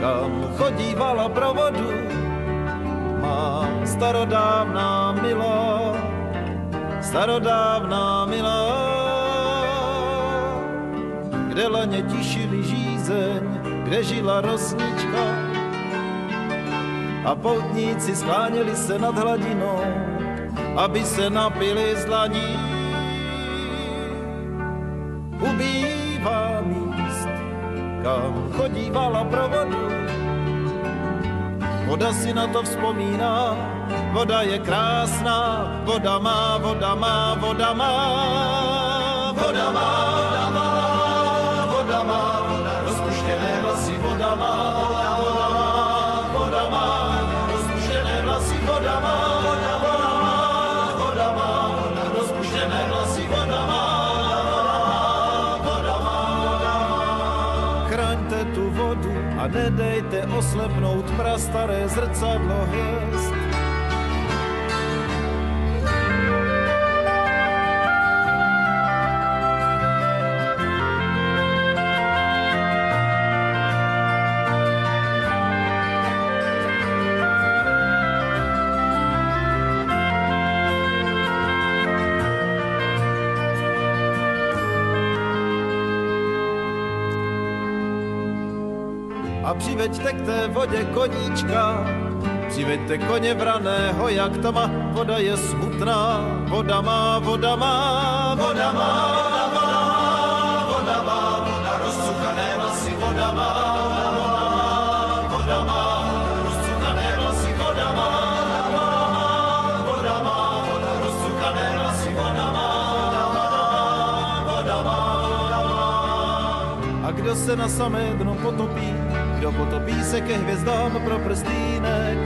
kam chodívala pro vodu, má starodávná milá, starodávná milá, kde laně tišili žízeň, kde žila rosnička a poutníci skláněli se nad hladinou, aby se napili z dlaní. Ubývá míst, kam chodívala pro vodu, voda si na to vzpomíná, voda je krásná, voda má, voda má, voda má, voda má, voda má, voda má, rozpuštěné vlasy, voda má, voda má, voda má, rozpuštěné vlasy, voda má, voda má, voda má, rozpuštěné vlasy, voda má, voda má, voda má. Chraňte tu vodu a nedejte oslepnout prastaré zrcadlo hvězd. A přiveďte k té vodě koníčka, přiveďte koně vraného jak tma, voda je smutná, voda má, voda má, voda má, voda má, voda má, voda rozcuchané vlasy, voda má, voda má, rozcuchané vlasy, voda má, voda má, voda rozcuchané vlasy, voda má, voda má. A kdo se na samé dno potopí, kdo potopí se ke hvězdám pro prstýnek.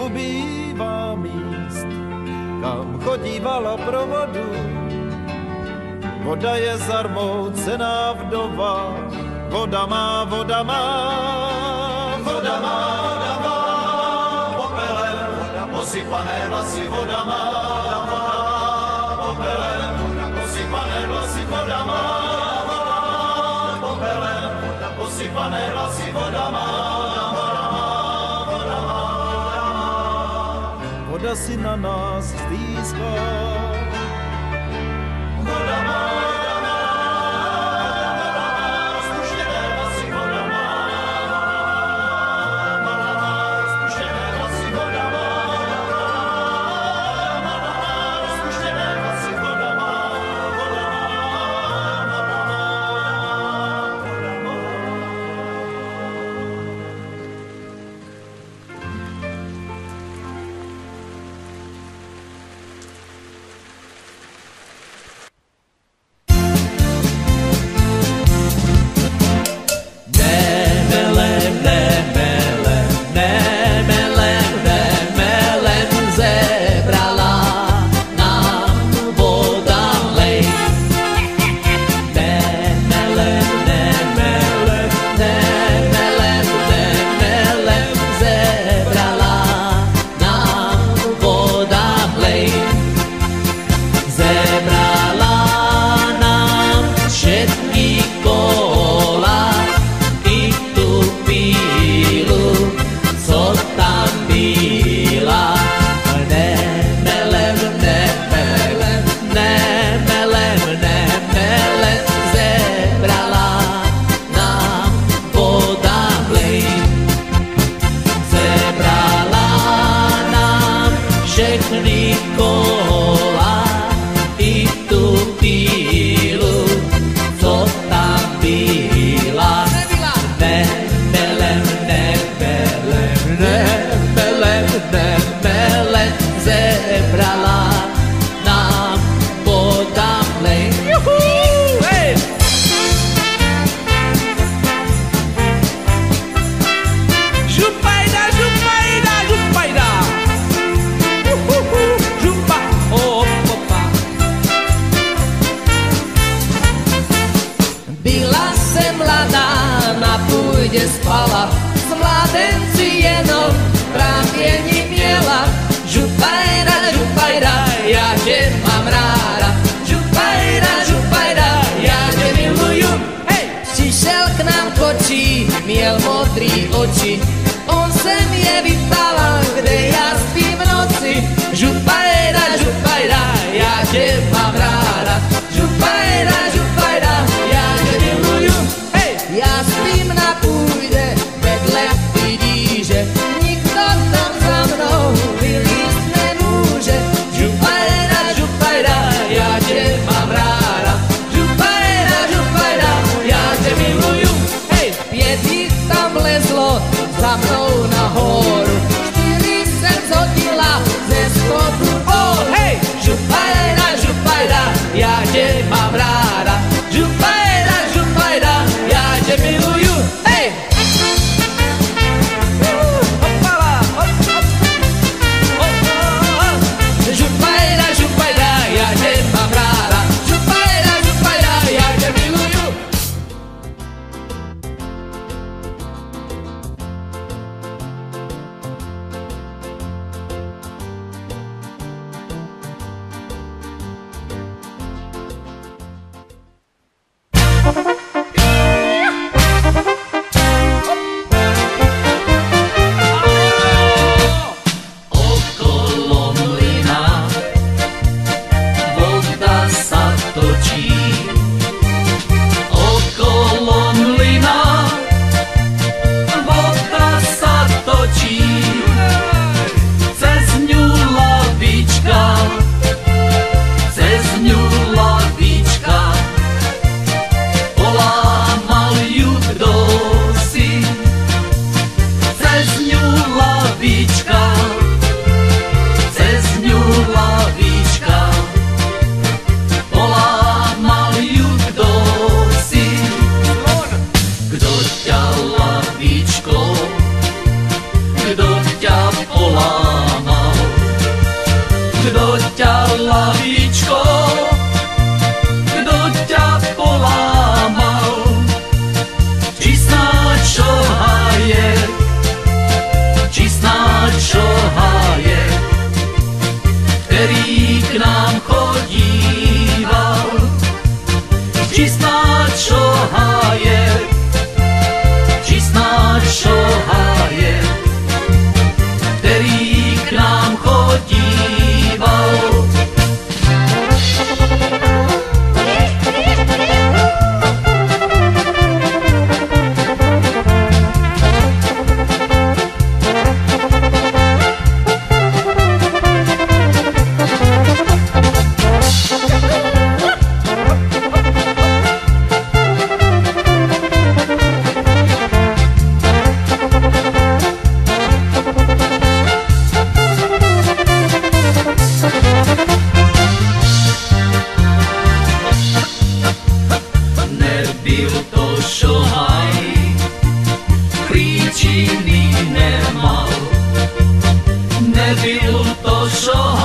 Ubývá míst, kam chodívala pro vodu, voda je zarmoucená vdova, voda má, voda má, voda má, voda má, popelem, voda posypané vlasy, voda má, popelem, voda posypané vlasy, voda má, popelem, voda posypané vlasy, voda má. Voda si na nás stýská. Voda má, rozpuštěné vlasy, voda má, rozpuštěné vlasy, voda má, rozpuštěné vlasy, voda má, voda má, voda má. není miela. Župajra, župajra, ja tě mám ráda. Župajra, župajra, ja tě miluju. Hej! Přišel k nám kočí, měl modrý oči. On se mě vyptával, kde já spím v noci. Župajra, župajra, ja tě mám ráda. Župajra, župajra, ja tě miluju. Hej! Já spím na půdě, vedle vidíže. Nikdo tam za mnou vylízt nemůže. Župajra, župajra, ja tě mám ráda. Župajra, župajra, ja tě miluju. Hej! 5 jich tam lezlo za mnou nahoru. 4 jsem zhodila ze skoku hor. Hej! Župajra, župajra, ja tě mám ráda. Župajra, župajra, ja tě miluju. Hej! Hopala, hop, hop. Hopala. Župajra, župajra, ja tě mám ráda. Župajra, župajra, ja tě miluju. Okolo mlyna voda sa točí. Okolo mlyna voda sa točí. Cez ňu lavička, cez ňu lavička. Polámal ju kdosi. Cez ňu lavička, cez ňu lavička. Polámal ju kdosi. Kdo ťa lavičko, kdo ťa polámal? Kdo ťa lavičko, kdo ťa polámal? Či snáď šohaje, či snáď šohaje, ktorý k nám chodíval. Či snáď šohaje, či snáď šohaje, ktorý k nám chodíval. Nebyl to šohaj, príčiny nemal. Nebyl to šohaj,